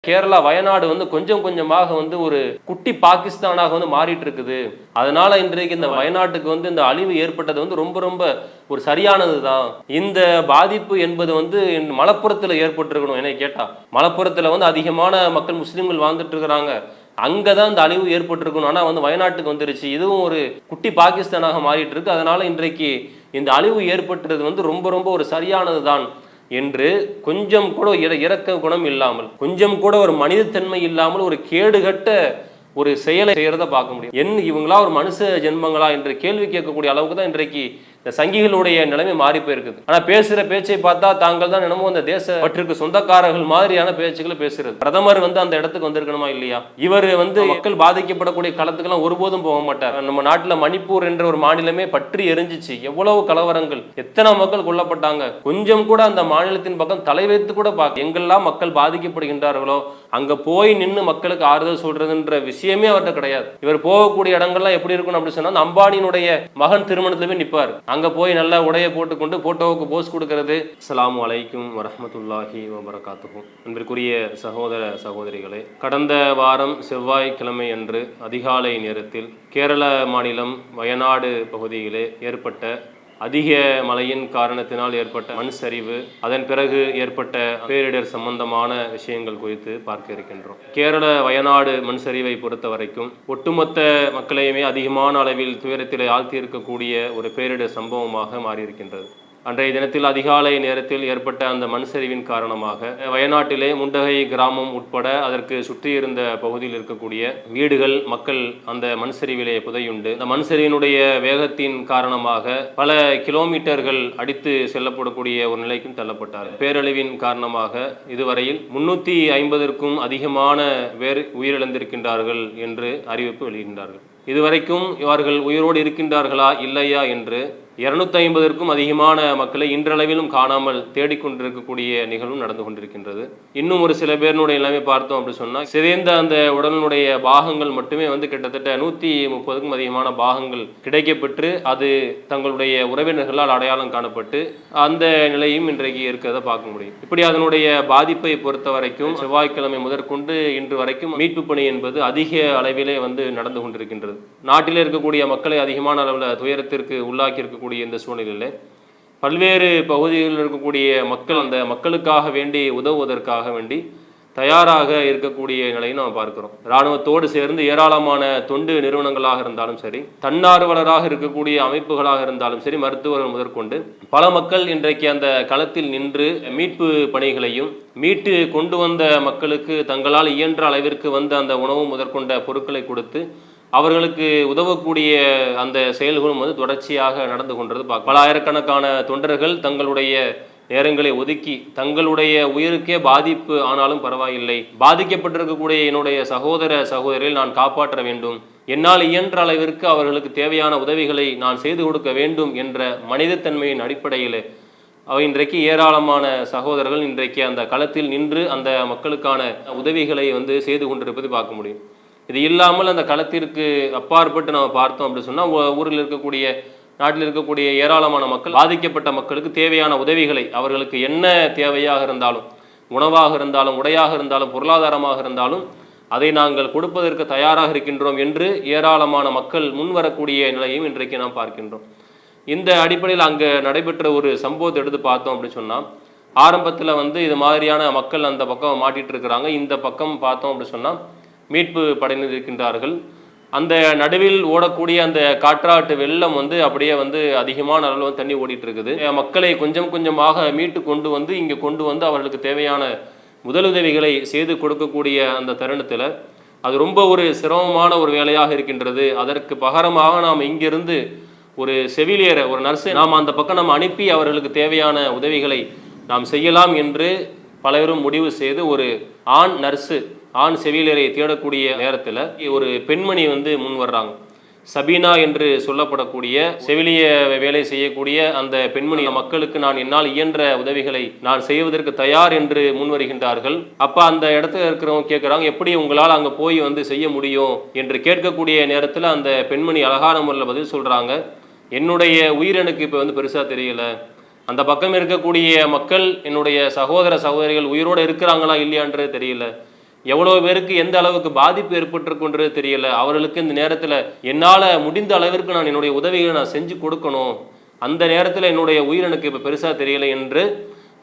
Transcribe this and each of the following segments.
கேரளா வயநாடு வந்து கொஞ்சம் கொஞ்சமாக வந்து ஒரு குட்டி பாகிஸ்தானாக வந்து மாறிட்டு இருக்குது. அதனால இன்றைக்கு இந்த வயநாட்டுக்கு வந்து இந்த அழிவு ஏற்பட்டது வந்து ரொம்ப ரொம்ப ஒரு சரியானது தான். இந்த பாதிப்பு என்பது வந்து மலப்புரத்தில் ஏற்பட்டிருக்கணும். என்னை கேட்டா மலப்புரத்தில் வந்து அதிகமான மக்கள் முஸ்லீம்கள் வாழ்ந்துட்டு இருக்கிறாங்க, அங்கதான் இந்த அழிவு ஏற்பட்டிருக்கணும். ஆனா வந்து வயநாட்டுக்கு வந்துருச்சு. இதுவும் ஒரு குட்டி பாகிஸ்தானாக மாறிட்டு இருக்கு. அதனால இன்றைக்கு இந்த அழிவு ஏற்பட்டது வந்து ரொம்ப ரொம்ப ஒரு சரியானது தான் என்று கொஞ்சம் கூட இரக்க குணம் இல்லாமல், கொஞ்சம் கூட ஒரு மனிதத்தன்மை இல்லாமல் ஒரு கேடுகட்ட ஒரு செயலை செய்யறத பார்க்க முடியும். இவங்களா ஒரு மனுஷ ஜென்மங்களா என்று கேள்வி கேட்கக்கூடிய அளவுக்கு தான் இன்றைக்கு இந்த சங்கிகளுடைய நிலைமை மாறி போயிருக்குது. ஆனா பேசுற பேச்சை பார்த்தா தாங்கள் தான் என்னமோ அந்த தேச பற்றிற்கு சொந்தக்காரர்கள் மாதிரியான பேச்சுக்களை பேசுறது. பிரதமர் வந்து அந்த இடத்துக்கு வந்திருக்கணுமா இல்லையா? இவர் வந்து மக்கள் பாதிக்கப்படக்கூடிய களத்துக்கெல்லாம் ஒருபோதும் போக மாட்டார். நம்ம நாட்டுல மணிப்பூர் என்ற ஒரு மாநிலமே பற்றி எரிஞ்சிச்சு. எவ்வளவு கலவரங்கள், எத்தனை மக்கள் கொல்லப்பட்டாங்க. கொஞ்சம் கூட அந்த மாநிலத்தின் பக்கம் தலை வைத்து கூட பார்க்க, எங்கெல்லாம் மக்கள் பாதிக்கப்படுகின்றார்களோ அங்க போய் நின்று மக்களுக்கு ஆறுதல் சொல்றதுன்ற விஷயமே அவர்கிட்ட கிடையாது. இவர் போகக்கூடிய இடங்கள்லாம் எப்படி இருக்கணும் அப்படின்னு சொன்னா, அம்பானியினுடைய மகன் திருமணத்துல போய் நிற்பார். அங்க போய் நல்ல உடையை போட்டுக்கொண்டு போட்டோவுக்கு போஸ் கொடுக்கிறது. அஸ்ஸலாமு அலைக்கும் வரஹ்மத்துல்லாஹி வபரகாத்துஹு. அன்பிற்குரிய சகோதர சகோதரிகளே, கடந்த வாரம் செவ்வாய்க்கிழமை அன்று அதிகாலை நேரத்தில் கேரள மாநிலம் வயநாடு பகுதியிலே ஏற்பட்ட அதிக மழையின் காரணத்தினால் ஏற்பட்ட மண் சரிவு, அதன் பிறகு ஏற்பட்ட பேரிடர் சம்பந்தமான விஷயங்கள் குறித்து பார்க்க இருக்கின்றோம். கேரள வயநாடு மண் சரிவை பொறுத்த வரைக்கும் ஒட்டுமொத்த மக்களையுமே அதிகமான அளவில் துயரத்திலே ஆழ்த்தி இருக்கக்கூடிய ஒரு பேரிடர் சம்பவமாக மாறியிருக்கின்றது. அன்றைய தினத்தில் அதிகாலை நேரத்தில் ஏற்பட்ட அந்த மண் சரிவின் காரணமாக வயநாட்டிலே முண்டகை கிராமம் உட்பட அதற்கு சுற்றி இருந்த பகுதியில் இருக்கக்கூடிய வீடுகள், மக்கள் அந்த மண் சரிவிலே புதையுண்டு. அந்த மண் சரிவினுடைய வேகத்தின் காரணமாக பல கிலோமீட்டர்கள் அடித்து செல்லப்படக்கூடிய ஒரு நிலைக்கும் தள்ளப்பட்டார். பேரழிவின் காரணமாக இதுவரையில் 350க்கும் அதிகமான பேர் உயிரிழந்திருக்கின்றார்கள் என்று அறிவிப்பு வெளியிட்டார்கள். இதுவரைக்கும் இவர்கள் உயிரோடு இருக்கின்றார்களா இல்லையா என்று 250க்கும் அதிகமான மக்களை இன்றளவிலும் காணாமல் தேடிக்கொண்டிருக்கக்கூடிய நிகழ்வும் நடந்து கொண்டிருக்கின்றது. இன்னும் ஒரு சில பேருடைய நிலைமை பார்த்தோம் அப்படின்னு சொன்னால், சிதைந்த அந்த உடலினுடைய பாகங்கள் மட்டுமே வந்து கிட்டத்தட்ட 130க்கும் அதிகமான பாகங்கள் கிடைக்கப்பெற்று அது தங்களுடைய உறவினர்களால் அடையாளம் காணப்பட்டு அந்த நிலையும் இன்றைக்கு இருக்கிறத பார்க்க முடியும். இப்படி அதனுடைய பாதிப்பை பொறுத்த வரைக்கும் செவ்வாய்க்கிழமை முதற்கொண்டு இன்று வரைக்கும் மீட்பு பணி என்பது அதிக அளவிலே வந்து நடந்து கொண்டிருக்கின்றது. நாட்டில் இருக்கக்கூடிய மக்களை அதிகமான அளவில் துயரத்திற்கு உள்ளாக்கி இருக்கக்கூடிய இந்த சூழ்நிலையில் பல்வேறு பகுதிகளில் இருக்கக்கூடிய மக்கள் அந்த மக்களுக்காக வேண்டி உதவுவதற்காக வேண்டி தயாராக இருக்கக்கூடிய நிலையை நாம் பார்க்கிறோம். இராணுவத்தோடு சேர்ந்து ஏராளமான தொண்டு நிறுவனங்களாக இருந்தாலும் சரி, தன்னார்வலராக இருக்கக்கூடிய அமைப்புகளாக இருந்தாலும் சரி, மருத்துவர்கள் முதற்கொண்டு பல மக்கள் இன்றைக்கு அந்த களத்தில் நின்று மீட்பு பணிகளையும் மீட்டு கொண்டு வந்த மக்களுக்கு தங்களால் இயன்ற அளவிற்கு வந்து அந்த உணவு முதற்கொண்ட பொருட்களை கொடுத்து அவர்களுக்கு உதவக்கூடிய அந்த செயல்களும் வந்து தொடர்ச்சியாக நடந்து கொண்டது பல ஆயிரக்கணக்கான தொண்டர்கள் தங்களுடைய நேரங்களை ஒதுக்கி தங்களுடைய உயிருக்கே பாதிப்பு ஆனாலும் பரவாயில்லை, பாதிக்கப்பட்டிருக்கக்கூடிய என்னுடைய சகோதர சகோதரிகளை நான் காப்பாற்ற வேண்டும், என்னால் இயன்ற அளவிற்கு அவர்களுக்கு தேவையான உதவிகளை நான் செய்து கொடுக்க வேண்டும் என்ற மனிதத்தன்மையின் அடிப்படையில் இன்றைக்கு ஏராளமான சகோதரர்கள் இன்றைக்கு அந்த களத்தில் நின்று அந்த மக்களுக்கான உதவிகளை வந்து செய்து கொண்டிருப்பதை பார்க்க முடியும். இது இல்லாமல் அந்த களத்திற்கு அப்பாற்பட்டு நம்ம பார்த்தோம் அப்படின்னு சொன்னால், ஊரில் இருக்கக்கூடிய நாட்டில் இருக்கக்கூடிய ஏராளமான மக்கள், பாதிக்கப்பட்ட மக்களுக்கு தேவையான உதவிகளை அவர்களுக்கு என்ன தேவையாக இருந்தாலும், உணவாக இருந்தாலும், உடையாக இருந்தாலும், பொருளாதாரமாக இருந்தாலும் அதை நாங்கள் கொடுப்பதற்கு தயாராக இருக்கின்றோம் என்று ஏராளமான மக்கள் முன்வரக்கூடிய நிலையும் இன்றைக்கு நாம் பார்க்கின்றோம். இந்த அடிப்படையில் அங்கே நடைபெற்ற ஒரு சம்பவத்தை எடுத்து பார்த்தோம் அப்படின்னு சொன்னால், ஆரம்பத்தில் வந்து இது மாதிரியான மக்கள் அந்த பக்கம் மாட்டிட்டு இருக்கிறாங்க. இந்த பக்கம் பார்த்தோம் அப்படின்னு சொன்னால் மீட்பு படையினர் இருக்கின்றார்கள். அந்த நடுவில் ஓடக்கூடிய அந்த காற்றாட்டு வெள்ளம் வந்து அப்படியே வந்து அதிகமான அளவில் தண்ணி ஓடிட்டு இருக்குது. மக்களை கொஞ்சம் கொஞ்சமாக மீட்டு கொண்டு வந்து இங்கே கொண்டு வந்து அவர்களுக்கு தேவையான முதலுதவிகளை செய்து கொடுக்கக்கூடிய அந்த தருணத்தில் அது ரொம்ப ஒரு சிரமமான ஒரு வேலையாக இருக்கின்றது. அதற்கு பகரமாக நாம் இங்கிருந்து ஒரு செவிலியரை, ஒரு நர்ஸை நாம் அந்த பக்கம் நம்ம அனுப்பி அவர்களுக்கு தேவையான உதவிகளை நாம் செய்யலாம் என்று பலரும் முடிவு செய்து ஒரு ஆண் நர்ஸு, ஆண் செவிலியரை தேடக்கூடிய நேரத்தில் ஒரு பெண்மணி வந்து முன் வர்றாங்க. சபீனா என்று சொல்லப்படக்கூடிய செவிலிய வேலை செய்யக்கூடிய அந்த பெண்மணி, மக்களுக்கு நான் என்னால் இயன்ற உதவிகளை நான் செய்வதற்கு தயார் என்று முன் வருகின்றார்கள். அப்போ அந்த இடத்துல இருக்கிறவங்க கேட்குறாங்க, எப்படி உங்களால் அங்கே போய் வந்து செய்ய முடியும் என்று கேட்கக்கூடிய நேரத்தில் அந்த பெண்மணி அழகான முறையில் பதில் சொல்கிறாங்க, என்னுடைய உயிர் எனக்கு இப்போ வந்து பெருசாக தெரியல, அந்த பக்கம் இருக்கக்கூடிய மக்கள் என்னுடைய சகோதர சகோதரிகள் உயிரோடு இருக்கிறாங்களா இல்லையான்றது தெரியல, எவ்வளோ பேருக்கு எந்த அளவுக்கு பாதிப்பு ஏற்பட்டிருக்குன்றது தெரியல. அவர்களுக்கு இந்த நேரத்தில் என்னால் முடிந்த அளவிற்கு நான் என்னுடைய உதவிகளை நான் செஞ்சு கொடுக்கணும், அந்த நேரத்தில் என்னுடைய உயிர் எனக்கு இப்போ பெருசாக தெரியலை என்று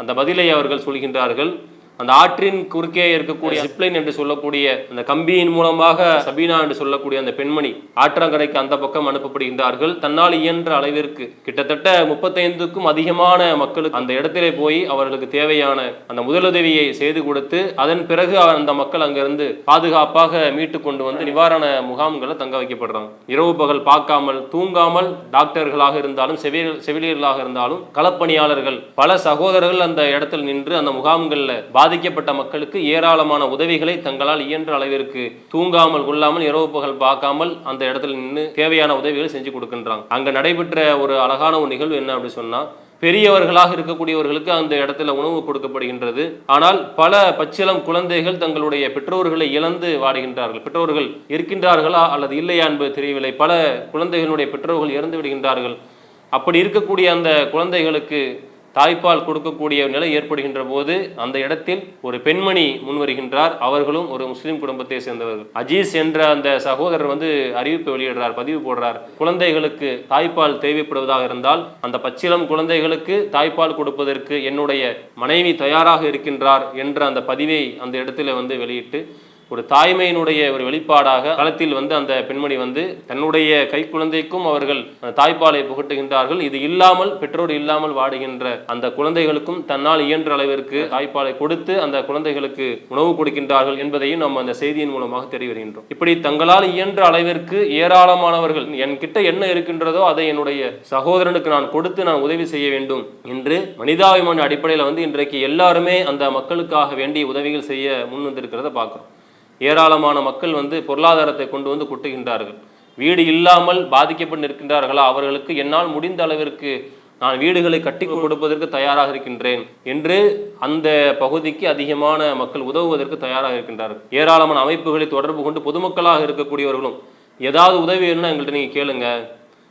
அந்த பதிலை அவர்கள் சொல்கின்றார்கள். அந்த ஆற்றின் குறுக்கே இருக்கக்கூடிய ஜிப்லைன் என்று சொல்லக்கூடிய அந்த கம்பியின் மூலமாக சபீனா என்று சொல்லக்கூடிய அந்த பெண்மணி ஆற்றங்கரைக்கு அந்த பக்கம் அனுப்பப்படுகின்றார்கள். தன்னால் இயன்ற அளவிற்கு கிட்டத்தட்ட 35க்கும் அதிகமான மக்களுக்கு அந்த இடத்திலே போய் அவர்களுக்கு தேவையான அந்த முதலுதவியை செய்து கொடுத்து அதன் பிறகு அந்த மக்கள் அங்கிருந்து பாதுகாப்பாக மீட்டு கொண்டு வந்து நிவாரண முகாம்களை தங்க வைக்கப்படுறாங்க. இரவு பகல் பார்க்காமல் தூங்காமல் டாக்டர்களாக இருந்தாலும் செவிலியர்களாக இருந்தாலும் களப்பணியாளர்கள் பல சகோதரர்கள் அந்த இடத்தில் நின்று அந்த முகாம்களில் பாதிக்கப்பட்ட மக்களுக்கு ஏராளமான உதவிகளை தங்களால் இயன்ற அளவிற்கு தூங்காமல் கொள்ளாமல் இரவு பகல் பார்க்காமல் அந்த இடத்துல நின்று தேவையான உதவிகளை செஞ்சு கொடுக்கின்றாங்க. அங்க நடைபெற்ற ஒரு அழகான ஒரு நிகழ்வு என்ன அப்படி சொன்னா, பெரியவர்களாக இருக்கக்கூடியவர்களுக்கு அந்த இடத்துல உணவு கொடுக்கப்படுகின்றது. ஆனால் பல பச்சிளம் குழந்தைகள் தங்களுடைய பெற்றோர்களை இழந்து வாடுகின்றார்கள். பெற்றோர்கள் இருக்கின்றார்களா அல்லது இல்லையா என்பது தெரியவில்லை. பல குழந்தைகளுடைய பெற்றோர்கள் இறந்து விடுகின்றார்கள். அப்படி இருக்கக்கூடிய அந்த குழந்தைகளுக்கு தாய்ப்பால் கொடுக்கக்கூடிய நிலை ஏற்படுகின்ற போது அந்த இடத்தில் ஒரு பெண்மணி முன்வருகின்றார். அவர்களும் ஒரு முஸ்லீம் குடும்பத்தை சேர்ந்தவர்கள். அஜீஸ் என்ற அந்த சகோதரர் அறிவிப்பு வெளியிடுறார், பதிவு போடுறார். குழந்தைகளுக்கு தாய்ப்பால் தேவைப்படுவதாக இருந்தால் அந்த பச்சிளம் குழந்தைகளுக்கு தாய்ப்பால் கொடுப்பதற்கு என்னுடைய மனைவி தயாராக இருக்கின்றார் என்ற அந்த பதிவை அந்த இடத்துல வெளியிட்டு ஒரு தாய்மையினுடைய ஒரு வெளிப்பாடாக களத்தில் அந்த பெண்மணி தன்னுடைய கை குழந்தைக்கும் அவர்கள் தாய்ப்பாலை புகட்டுகின்றார்கள். இது இல்லாமல் பெற்றோர் இல்லாமல் வாடுகின்ற அந்த குழந்தைகளுக்கும் தன்னால் இயன்ற அளவிற்கு தாய்ப்பாலை கொடுத்து அந்த குழந்தைகளுக்கு உணவு கொடுக்கின்றார்கள் என்பதையும் நம்ம அந்த செய்தியின் மூலமாக தெரிய வருகின்றோம். இப்படி தங்களால் இயன்ற அளவிற்கு ஏராளமானவர்கள் என்கிட்ட என்ன இருக்கின்றதோ அதை என்னுடைய சகோதரனுக்கு நான் கொடுத்து நான் உதவி செய்ய வேண்டும் என்று மனிதாபிமான அடிப்படையில் இன்றைக்கு எல்லாருமே அந்த மக்களுக்காக வேண்டிய உதவிகள் செய்ய முன் வந்திருக்கிறத பார்க்கிறோம். ஏராளமான மக்கள் பொருளாதாரத்தை கொண்டு கொட்டுகின்றார்கள். வீடு இல்லாமல் பாதிக்கப்பட்டு நிற்கின்றார்களா, அவர்களுக்கு என்னால் முடிந்த அளவிற்கு நான் வீடுகளை கட்டி கொடுப்பதற்கு தயாராக இருக்கின்றேன் என்று அந்த பகுதிக்கு அதிகமான மக்கள் உதவுவதற்கு தயாராக இருக்கின்றார்கள். ஏராளமான அமைப்புகளை தொடர்பு கொண்டு பொதுமக்களாக இருக்கக்கூடியவர்களும் ஏதாவது உதவி வேணும்னா எங்கள்கிட்ட நீங்கள் கேளுங்க,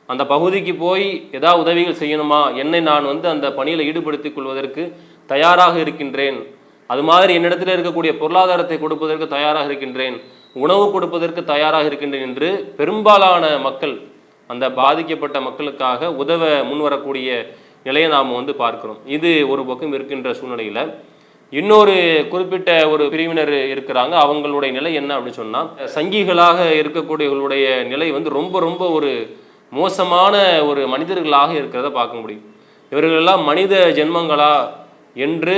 அந்த பகுதிக்கு போய் ஏதாவது உதவிகள் செய்யணுமா, என்னை நான் அந்த பணியில் ஈடுபடுத்திக் கொள்வதற்கு தயாராக இருக்கின்றேன், அது மாதிரி என்னிடத்தில் இருக்கக்கூடிய பொருளாதாரத்தை கொடுப்பதற்கு தயாராக இருக்கின்றேன், உணவு கொடுப்பதற்கு தயாராக இருக்கின்றேன் என்று பெரும்பாலான மக்கள் அந்த பாதிக்கப்பட்ட மக்களுக்காக உதவ முன்வரக்கூடிய நிலையை நாம் பார்க்கிறோம். இது ஒரு பக்கம் இருக்கின்ற சூழ்நிலையில் இன்னொரு குறிப்பிட்ட ஒரு பிரிவினர் இருக்கிறாங்க. அவங்களுடைய நிலை என்ன அப்படின்னு சொன்னால், சங்கிகளாக இருக்கக்கூடியவர்களுடைய நிலை ரொம்ப ரொம்ப ஒரு மோசமான ஒரு மனிதர்களாக இருக்கிறத பார்க்க முடியும். இவர்களெல்லாம் மனித ஜென்மங்களா என்று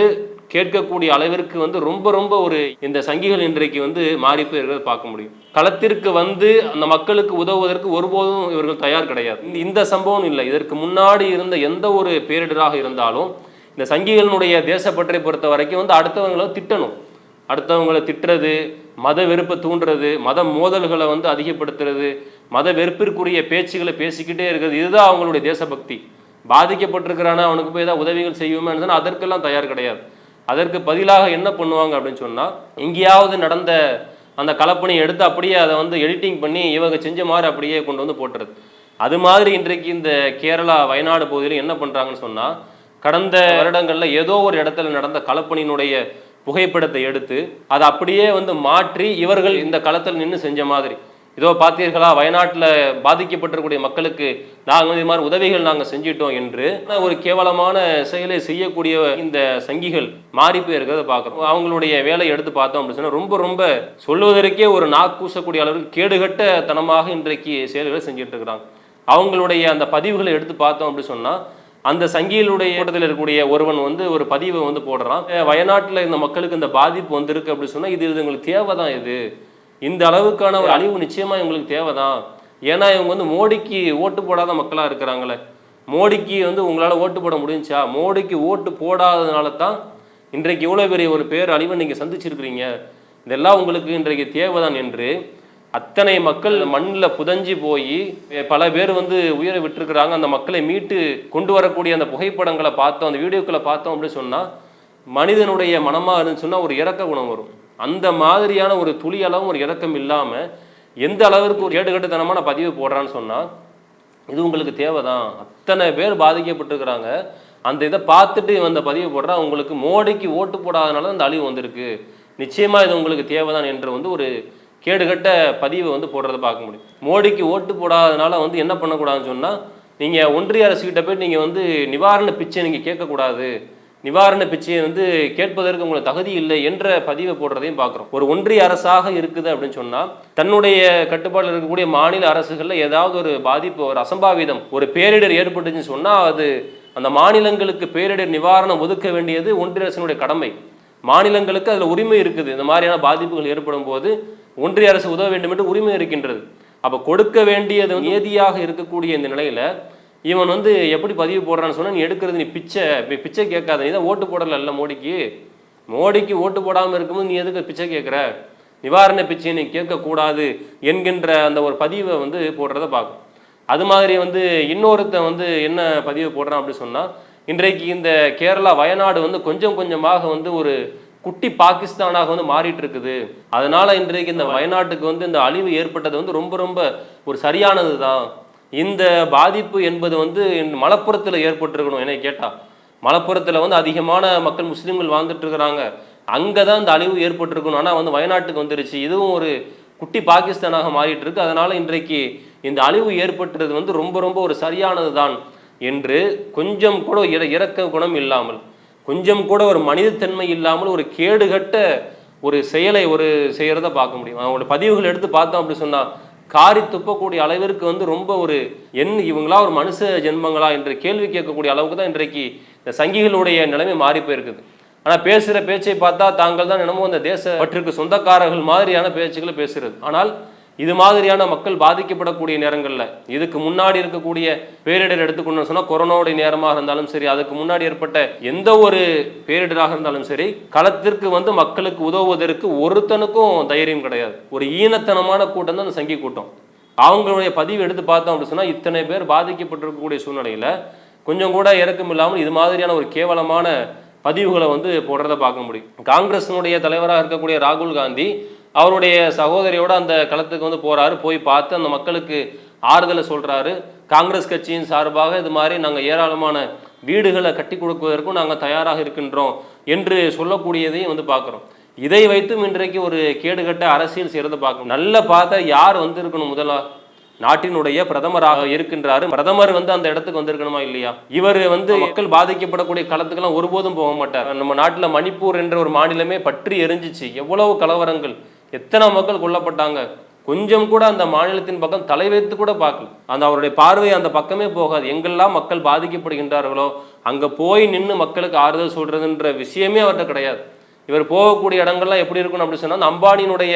கேட்கக்கூடிய அளவிற்கு ரொம்ப ரொம்ப ஒரு இந்த சங்கிகள் இன்றைக்கு மாறி போய் இருக்கிறத பார்க்க முடியும். களத்திற்கு அந்த மக்களுக்கு உதவுவதற்கு ஒருபோதும் இவர்கள் தயார் கிடையாது. இந்த சம்பவம் இல்லை, இதற்கு முன்னாடி இருந்த எந்த ஒரு பேரிடராக இருந்தாலும் இந்த சங்கிகளினுடைய தேசப்பற்றை பொறுத்த வரைக்கும் அடுத்தவங்களை திட்டணும், அடுத்தவங்களை திட்டுறது, மத வெறுப்பை தூண்டுறது, மத மோதல்களை அதிகப்படுத்துறது, மத வெறுப்பிற்குரிய பேச்சுகளை பேசிக்கிட்டே இருக்கிறது, இதுதான் அவங்களுடைய தேசபக்தி. பாதிக்கப்பட்டிருக்கிறானா அவனுக்கு போய் ஏதாவது உதவிகள் செய்வோமே சொன்னால் அதற்கெல்லாம் தயார் கிடையாது. அதற்கு பதிலாக என்ன பண்ணுவாங்க அப்படின்னு சொன்னால், எங்கேயாவது நடந்த அந்த கலப்பணியை எடுத்து அப்படியே அதை எடிட்டிங் பண்ணி இவங்க செஞ்ச மாதிரி அப்படியே கொண்டு போட்டுறது. அது மாதிரி இன்றைக்கு இந்த கேரளா வயநாடு பகுதியில் என்ன பண்ணுறாங்கன்னு சொன்னால், கடந்த வருடங்களில் ஏதோ ஒரு இடத்துல நடந்த கலப்பணியினுடைய புகைப்படத்தை எடுத்து அதை அப்படியே மாற்றி இவர்கள் இந்த களத்தில் நின்று செஞ்ச மாதிரி, இதோ பார்த்தீர்களா வயநாட்டில் பாதிக்கப்பட்டிருக்கூடிய மக்களுக்கு நாங்கள் இது மாதிரி உதவிகள் நாங்கள் செஞ்சிட்டோம் என்று ஒரு கேவலமான செயலை செய்யக்கூடிய இந்த சங்கிகள் மாறி போயிருக்கிறத பார்க்குறோம். அவங்களுடைய வேலையை எடுத்து பார்த்தோம் அப்படின்னு சொன்னால் ரொம்ப ரொம்ப சொல்வதற்கே ஒரு நாக்கூசக்கூடிய அளவுக்கு கேடுகட்ட தனமாக இன்றைக்கு செயல்களை செஞ்சுட்டு இருக்கிறாங்க. அவங்களுடைய அந்த பதிவுகளை எடுத்து பார்த்தோம் அப்படின்னு சொன்னால், அந்த சங்கிகளுடைய கூட்டத்தில் இருக்கக்கூடிய ஒருவன் ஒரு பதிவை போடுறான், வயநாட்டில் இந்த மக்களுக்கு இந்த பாதிப்பு வந்திருக்கு அப்படின்னு சொன்னால் இது எங்களுக்கு தேவை தான், இது இந்த அளவுக்கான ஒரு அழிவு நிச்சயமா இவங்களுக்கு தேவைதான். ஏன்னா இவங்க மோடிக்கு ஓட்டு போடாத மக்களாக இருக்கிறாங்களே, மோடிக்கு உங்களால் ஓட்டு போட முடிஞ்சா, மோடிக்கு ஓட்டு போடாததுனால தான் இன்றைக்கு இவ்வளோ பெரிய ஒரு பேர் அழிவை நீங்கள் சந்திச்சிருக்கிறீங்க, இதெல்லாம் உங்களுக்கு இன்றைக்கு தேவைதான் என்று அத்தனை மக்கள் மண்ணில் புதஞ்சி போய் பல பேர் உயிரை விட்டுருக்குறாங்க. அந்த மக்களை மீட்டு கொண்டு வரக்கூடிய அந்த புகைப்படங்களை பார்த்தோம், அந்த வீடியோக்களை பார்த்தோம் அப்படின்னு சொன்னால் மனிதனுடைய மனமாக இருந்துன்னு சொன்னால் ஒரு இரக்க குணம் வரும். அந்த மாதிரியான ஒரு துளி அளவும் ஒரு இரக்கம் இல்லாமல் எந்த அளவிற்கு ஒரு கேடுகட்டுத்தனமான பதிவு போடுறான்னு சொன்னால், இது உங்களுக்கு தேவைதான், அத்தனை பேர் பாதிக்கப்பட்டிருக்கிறாங்க, அந்த இதை பார்த்துட்டு அந்த பதிவு போடுறா, உங்களுக்கு மோடிக்கு ஓட்டு போடாதனால அந்த அழிவு வந்திருக்கு, நிச்சயமா இது உங்களுக்கு தேவைதான் என்று வந்து ஒரு கேடுகட்ட பதிவை வந்து போடுறதை பார்க்க முடியும். மோடிக்கு ஓட்டு போடாதனால வந்து என்ன பண்ணக்கூடாதுன்னு சொன்னால், நீங்கள் ஒன்றிய அரசுகிட்ட போய் நீங்கள் வந்து நிவாரண பிச்சை நீங்கள் கேட்கக்கூடாது, நிவாரண பிச்சையை வந்து கேட்பதற்கு உங்களுக்கு தகுதி இல்லை என்ற பதிவை போடுறதையும் பார்க்குறோம். ஒரு ஒன்றிய அரசாக இருக்குது அப்படின்னு சொன்னால், தன்னுடைய கட்டுப்பாட்டில் இருக்கக்கூடிய மாநில அரசுகளில் ஏதாவது ஒரு பாதிப்பு, ஒரு அசம்பாவிதம், ஒரு பேரிடர் ஏற்பட்டுச்சுன்னு சொன்னால், அது அந்த மாநிலங்களுக்கு பேரிடர் நிவாரணம் ஒதுக்க வேண்டியது ஒன்றிய அரசினுடைய கடமை. மாநிலங்களுக்கு அதில் உரிமை இருக்குது. இந்த மாதிரியான பாதிப்புகள் ஏற்படும் போது ஒன்றிய அரசு உதவ வேண்டும் என்று உரிமை இருக்கின்றது. அப்போ கொடுக்க வேண்டியது நீதியாக இருக்கக்கூடிய இந்த நிலையில் இவன் வந்து எப்படி பதிவு போடுறான்னு சொன்னால், நீ எடுக்கிறது நீ பிச்சை கேட்காத, நீ தான் ஓட்டு போடல மோடிக்கு ஓட்டு போடாமல் இருக்கும்போது நீ எதுக்கு பிச்சை கேட்குற, நிவாரண பிச்சை நீ கேட்கக்கூடாது என்கின்ற அந்த ஒரு பதிவை வந்து போடுறத பார்க்கும். அது மாதிரி வந்து இன்னொருத்தன் வந்து என்ன பதிவு போடுறான் அப்படின்னு சொன்னால், இன்றைக்கு இந்த கேரளா வயநாடு வந்து கொஞ்சம் கொஞ்சமாக வந்து ஒரு குட்டி பாகிஸ்தானாக வந்து மாறிட்டு இருக்குது. அதனால இன்றைக்கு இந்த வயநாட்டுக்கு வந்து இந்த அழிவு ஏற்பட்டது வந்து ரொம்ப ரொம்ப ஒரு சரியானது தான். இந்த பாதிப்பு என்பது வந்து மலப்புரத்தில் ஏற்பட்டிருக்கணும். என்னை கேட்டால் மலப்புரத்தில் வந்து அதிகமான மக்கள் முஸ்லீம்கள் வாழ்ந்துட்டு இருக்கிறாங்க, அங்கே தான் இந்த அழிவு ஏற்பட்டிருக்கணும். ஆனால் வந்து வயநாட்டுக்கு வந்துருச்சு, இதுவும் ஒரு குட்டி பாகிஸ்தானாக மாறிட்டு இருக்கு. அதனால இன்றைக்கு இந்த அழிவு ஏற்பட்டுறது வந்து ரொம்ப ரொம்ப ஒரு சரியானது தான் என்று கொஞ்சம் கூட இரக்க குணம் இல்லாமல், கொஞ்சம் கூட ஒரு மனிதத்தன்மை இல்லாமல் ஒரு கேடுகட்ட ஒரு செயலை செய்கிறத பார்க்க முடியும். அவங்களோட பதிவுகள் எடுத்து பார்த்தோம் அப்படி சொன்னால், காரி துப்பக்கூடிய அளவிற்கு வந்து ரொம்ப ஒரு இவங்களா ஒரு மனுஷ ஜென்மங்களா என்ற கேள்வி கேட்கக்கூடிய அளவுக்கு தான் இன்றைக்கு இந்த சங்கிகளுடைய நிலைமை மாறி போயிருக்குது. ஆனால் பேசுகிற பேச்சை பார்த்தா தாங்கள் தான் என்னமோ அந்த தேச பற்றிற்கு சொந்தக்காரர்கள் மாதிரியான பேச்சுக்களை பேசுகிறது. ஆனால் இது மாதிரியான மக்கள் பாதிக்கப்படக்கூடிய நேரங்களில், இதுக்கு முன்னாடி இருக்கக்கூடிய பேரிடர் எடுத்துக்கொண்டு சொன்னால், கொரோனாவுடைய நேரமாக இருந்தாலும் சரி, அதுக்கு முன்னாடி ஏற்பட்ட எந்த ஒரு பேரிடராக இருந்தாலும் சரி, களத்திற்கு வந்து மக்களுக்கு உதவுவதற்கு ஒருத்தனுக்கும் தைரியம் கிடையாது. ஒரு ஈனத்தனமான கூட்டம் தான் அந்த சங்கி கூட்டம். அவங்களுடைய பதிவு எடுத்து பார்த்தோம் அப்படின்னு சொன்னால், இத்தனை பேர் பாதிக்கப்பட்டிருக்கக்கூடிய சூழ்நிலையில் கொஞ்சம் கூட இறக்கம் இல்லாமல் இது மாதிரியான ஒரு கேவலமான பதிவுகளை வந்து போடுறத பார்க்க முடியும். காங்கிரஸினுடைய தலைவராக இருக்கக்கூடிய ராகுல் காந்தி அவருடைய சகோதரியோட அந்த களத்துக்கு வந்து போறாரு, போய் பார்த்து அந்த மக்களுக்கு ஆறுதலை சொல்றாரு. காங்கிரஸ் கட்சியின் சார்பாக இது மாதிரி நாங்கள் ஏராளமான வீடுகளை கட்டி கொடுக்குவதற்கும் நாங்கள் தயாராக இருக்கின்றோம் என்று சொல்லக்கூடியதையும் வந்து பார்க்குறோம். இதை வைத்தும் இன்றைக்கு ஒரு கேடுகட்ட அரசியல் செய்யறதை பார்க்கணும். நல்ல பார்த்தா யார் வந்து இருக்கணும், முதலா நாட்டினுடைய பிரதமராக இருக்கின்றாரு, பிரதமர் வந்து அந்த இடத்துக்கு வந்திருக்கணுமா இல்லையா? இவர் வந்து மக்கள் பாதிக்கப்படக்கூடிய களத்துக்கெல்லாம் ஒருபோதும் போக மாட்டார். நம்ம நாட்டில் மணிப்பூர் என்ற ஒரு மாநிலமே பற்றி எரிஞ்சிச்சு, எவ்வளவு கலவரங்கள், எத்தனை மக்கள் கொல்லப்பட்டாங்க. கொஞ்சம் கூட அந்த மாநிலத்தின் பக்கம் தலை வைத்து கூட பார்க்கல. அந்த அவருடைய பார்வை அந்த பக்கமே போகாது. எங்கெல்லாம் மக்கள் பாதிக்கப்படுகின்றார்களோ அங்கே போய் நின்று மக்களுக்கு ஆறுதல் சொல்றதுன்ற விஷயமே அவர்கிட்ட கிடையாது. இவர் போகக்கூடிய இடங்கள்லாம் எப்படி இருக்கணும் அப்படின்னு சொன்னால், அந்த அம்பானியினுடைய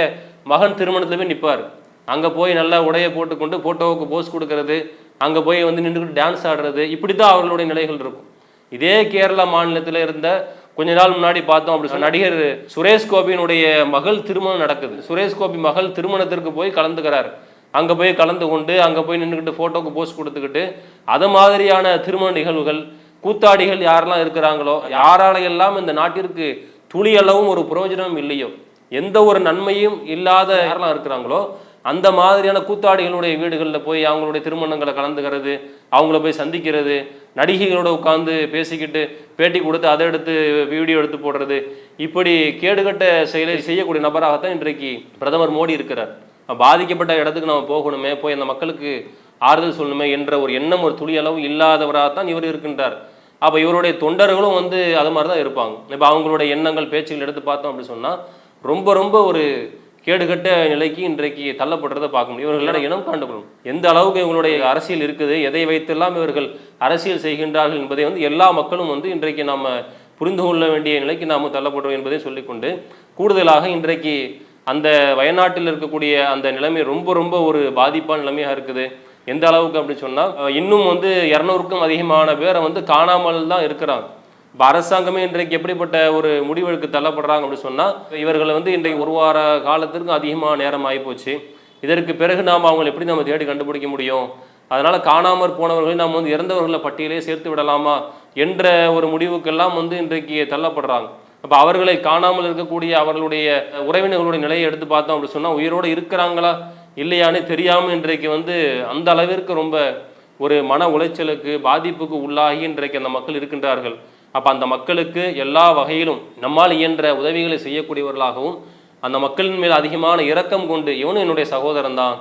மகன் திருமணத்துல போய் நிற்பார். அங்கே போய் நல்லா உடையை போட்டுக்கொண்டு ஃபோட்டோவுக்கு போஸ் கொடுக்கறது, அங்கே போய் வந்து நின்றுக்கிட்டு டான்ஸ் ஆடுறது, இப்படி தான் அவர்களுடைய நிலைகள் இருக்கும். இதே கேரளா மாநிலத்தில் இருந்த கொஞ்ச நாள் முன்னாடி பார்த்தோம் அப்படி சொன்ன நடிகர் சுரேஷ் கோபியினுடைய மகள் திருமணம் நடக்குது. சுரேஷ் கோபி மகள் திருமணத்திற்கு போய் கலந்துக்கிறார். அங்கே போய் கலந்து கொண்டு அங்கே போய் நின்றுக்கிட்டு ஃபோட்டோக்கு போஸ்ட் கொடுத்துக்கிட்டு, அது மாதிரியான திருமண நிகழ்வுகள், கூத்தாடிகள் யாரெல்லாம் இருக்கிறாங்களோ, யாராலையெல்லாம் இந்த நாட்டிற்கு துளி அளவும் ஒரு பிரயோஜனமும் இல்லையோ, எந்த ஒரு நன்மையும் இல்லாத யாரெல்லாம் இருக்கிறாங்களோ, அந்த மாதிரியான கூத்தாடிகளுடைய வீடுகளில் போய் அவங்களுடைய திருமணங்களை கலந்துக்கிறது, அவங்கள போய் சந்திக்கிறது, நடிகைகளோட உட்காந்து பேசிக்கிட்டு பேட்டி கொடுத்து அதை எடுத்து வீடியோ எடுத்து போடுறது, இப்படி கேடுகட்ட செயலை செய்யக்கூடிய நபராகத்தான் இன்றைக்கு பிரதமர் மோடி இருக்கிறார். பாதிக்கப்பட்ட இடத்துக்கு நம்ம போகணுமே, போய் அந்த மக்களுக்கு ஆறுதல் சொல்லணுமே என்ற ஒரு எண்ணம் ஒரு துளி அளவு இல்லாதவராகத்தான் இவர் இருக்கின்றார். அப்போ இவருடைய தொண்டர்களும் வந்து அது மாதிரி தான் இருப்பாங்க. இப்போ அவங்களுடைய எண்ணங்கள் பேச்சுகள் எடுத்து பார்த்தோம் அப்படின்னு சொன்னால், ரொம்ப ரொம்ப ஒரு கேடுகட்ட நிலைக்கு இன்றைக்கு தள்ளப்படுறதை பார்க்க முடியும். இவர்களோட இனம் காண்டுக்கணும் எந்த அளவுக்கு இவங்களுடைய அரசியல் இருக்குது, எதை வைத்தெல்லாம் இவர்கள் அரசியல் செய்கின்றார்கள் என்பதை வந்து எல்லா மக்களும் வந்து இன்றைக்கு நாம் புரிந்து கொள்ள வேண்டிய நிலைக்கு நாம் தள்ளப்படுறோம் என்பதை சொல்லிக்கொண்டு, கூடுதலாக இன்றைக்கு அந்த வயநாட்டில் இருக்கக்கூடிய அந்த நிலைமை ரொம்ப ரொம்ப ஒரு பாதிப்பான நிலைமையாக இருக்குது. எந்த அளவுக்கு அப்படின்னு சொன்னால், இன்னும் வந்து 200க்கும் அதிகமான பேரை வந்து காணாமல் தான் இருக்கிறாங்க. இப்போ அரசாங்கமே இன்றைக்கு எப்படிப்பட்ட ஒரு முடிவுக்கு தள்ளப்படுறாங்க அப்படின்னு சொன்னால், இவர்களை வந்து இன்றைக்கு ஒரு வார காலத்திற்கு அதிகமாக நேரம் ஆகிப்போச்சு. இதற்கு பிறகு நாம் அவங்களை எப்படி நம்ம தேடி கண்டுபிடிக்க முடியும்? அதனால் காணாமற் போனவர்களை நாம் வந்து இறந்தவர்களை பட்டியலே சேர்த்து விடலாமா என்ற ஒரு முடிவுக்கெல்லாம் வந்து இன்றைக்கு தள்ளப்படுறாங்க. அப்போ அவர்களை காணாமல் இருக்கக்கூடிய அவர்களுடைய உறவினர்களுடைய நிலையை எடுத்து பார்த்தோம் அப்படின்னு சொன்னால், உயிரோடு இருக்கிறாங்களா இல்லையான்னு தெரியாமல் இன்றைக்கு வந்து அந்த அளவிற்கு ரொம்ப ஒரு மன உளைச்சலுக்கு பாதிப்புக்கு உள்ளாகி இன்றைக்கு அந்த மக்கள் இருக்கின்றார்கள். அப்போ அந்த மக்களுக்கு எல்லா வகையிலும் நம்மால் இயன்ற உதவிகளை செய்யக்கூடியவர்களாகவும், அந்த மக்களின் மேல் அதிகமான இரக்கம் கொண்டு, இவனும் என்னுடைய சகோதரன் தான்,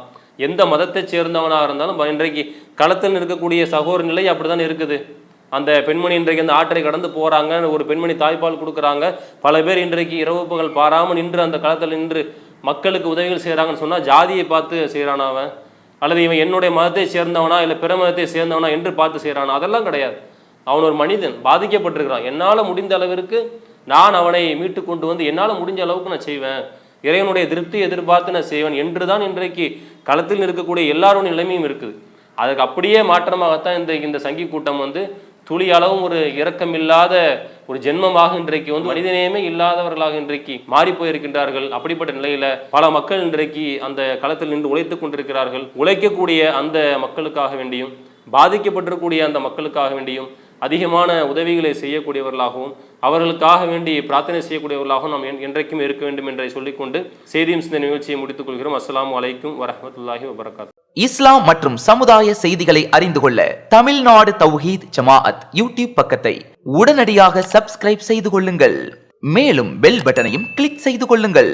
எந்த மதத்தை சேர்ந்தவனாக இருந்தாலும் இன்றைக்கு களத்தில் இருக்கக்கூடிய சகோதர நிலை அப்படிதான் இருக்குது. அந்த பெண்மணி இன்றைக்கு அந்த ஆற்றை கடந்து போகிறாங்க, ஒரு பெண்மணி தாய்ப்பால் கொடுக்குறாங்க, பல பேர் இன்றைக்கு இரவு பகல் பாராமல் நின்று அந்த களத்தில் நின்று மக்களுக்கு உதவிகள் செய்கிறாங்கன்னு சொன்னால் ஜாதியை பார்த்து செய்கிறானா அவன், அல்லது இவன் என்னுடைய மதத்தை சேர்ந்தவனா இல்லை பிற மதத்தை சேர்ந்தவனா என்று பார்த்து செய்கிறானா? அதெல்லாம் கிடையாது. அவன் ஒரு மனிதன், பாதிக்கப்பட்டிருக்கிறான். என்னால் முடிந்த அளவிற்கு நான் அவனை மீட்டு கொண்டு வந்து என்னால் முடிஞ்ச அளவுக்கு நான் செய்வேன், இறைவனுடைய திருப்தி எதிர்பார்த்து நான் செய்வேன் என்று தான் இன்றைக்கு களத்தில் இருக்கக்கூடிய எல்லாரோட நிலைமையும் இருக்குது. அதுக்கு அப்படியே மாற்றமாகத்தான் இந்த சங்கி கூட்டம் வந்து துளி அளவும் ஒரு இரக்கமில்லாத ஒரு ஜென்மமாக இன்றைக்கு வந்து மனிதநேயமே இல்லாதவர்களாக இன்றைக்கு மாறி போயிருக்கின்றார்கள். அப்படிப்பட்ட நிலையில பல மக்கள் இன்றைக்கு அந்த களத்தில் நின்று உழைத்துக் கொண்டிருக்கிறார்கள். உழைக்கக்கூடிய அந்த மக்களுக்காக வேண்டியும், பாதிக்கப்பட்டிருக்கக்கூடிய அந்த மக்களுக்காக வேண்டியும் அதிகமான உதவிகளை செய்யக்கூடியவர்களாகவும், அவர்களுக்காக வேண்டி பிரார்த்தனை செய்யக்கூடியவர்களாகவும் நாம் என்றைக்கும் இருக்க வேண்டும் என்றை சொல்லிக்கொண்டு செய்தியும் இந்த நிகழ்ச்சியை முடித்துக் கொள்கிறோம். அஸ்ஸலாமு அலைக்கும் வரஹ்மத்துல்லாஹி வபரகாத்துஹு. இஸ்லாம் மற்றும் சமுதாய செய்திகளை அறிந்து கொள்ள தமிழ்நாடு தௌஹீத் ஜமாஅத் யூடியூப் பக்கத்தை உடனடியாக சப்ஸ்கிரைப் செய்து கொள்ளுங்கள். மேலும் பெல் பட்டனையும் கிளிக் செய்து கொள்ளுங்கள்.